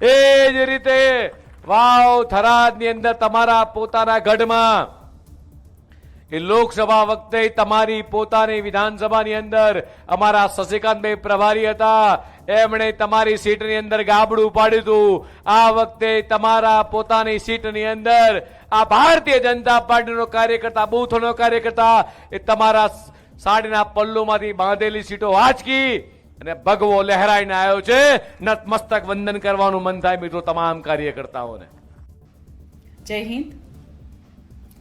એ જ રીતે વાવ થરાદની અંદર તમારા પોતાના ગઢમાં એ લોકસભા વખતે તમારી પોતાની વિધાનસભાની અંદર અમારા શશિકાંતભાઈ પ્રભારી હતા, એમણે તમારી સીટની અંદર ગાબડું પાડ્યું હતું. આ વખતે તમારા પોતાની સીટની અંદર આ ભારતીય જનતા પાર્ટીનો કાર્યકર્તા, બૂથનો કાર્યકર્તા એ તમારા સાડીના પલ્લુમાંથી બાંધેલી સીટો વાંચકી અને ભગવો લહેરાઈને આવ્યો છે. નતમસ્તક વંદન કરવાનું મન થાય મિત્રો તમામ કાર્યકર્તાઓને. જય હિન્દ,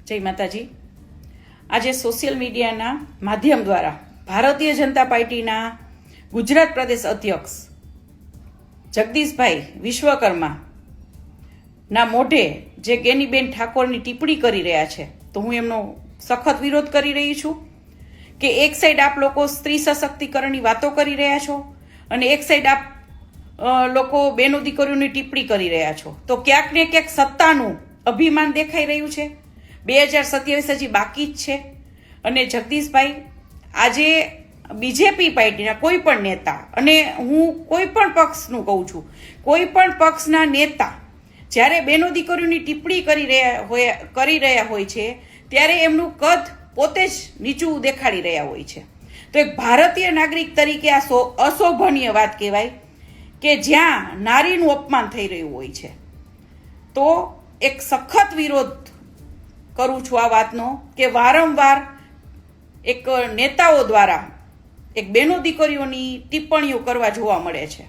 જય માતાજી. આજે સોશિયલ મીડિયાના માધ્યમ દ્વારા ભારતીય જનતા પાર્ટીના ગુજરાત પ્રદેશ અધ્યક્ષ જગદીશભાઈ વિશ્વકર્મા ના મોઢે જે ગેનીબેન ઠાકોરની ટિપ્પણી કરી રહ્યા છે, તો હું એમનો સખત વિરોધ કરી રહી છું કે એક સાઈડ આપ લોકો સ્ત્રી સશક્તિકરણની વાતો કરી રહ્યા છો અને એક સાઈડ આપ લોકો બેનો દીકરીઓની ટિપ્પણી કરી રહ્યા છો. તો ક્યાંક ને ક્યાંક સત્તાનું અભિમાન દેખાઈ રહ્યું છે. 2027 હજી બાકી જ છે અને જગદીશભાઈ આજે બીજેપી પાર્ટીના કોઈ પણ નેતા, અને હું કોઈ પણ પક્ષનું કહું છું, કોઈ પણ પક્ષના નેતા જ્યારે બેનો દીકરીઓની ટિપ્પણી કરી રહ્યા હોય છે ત્યારે એમનું કદ પોતે જ નીચું દેખાડી રહ્યા હોય છે. તો એક ભારતીય નાગરિક તરીકે આ અશોભનીય વાત કહેવાય કે જ્યાં નારીનું અપમાન થઈ રહ્યું હોય છે. તો એક સખત વિરોધ કરું છું આ વાતનો કે વારંવાર એક નેતાઓ દ્વારા એક બેનો દીકરીઓની ટિપ્પણીઓ કરવા જોવા મળે છે.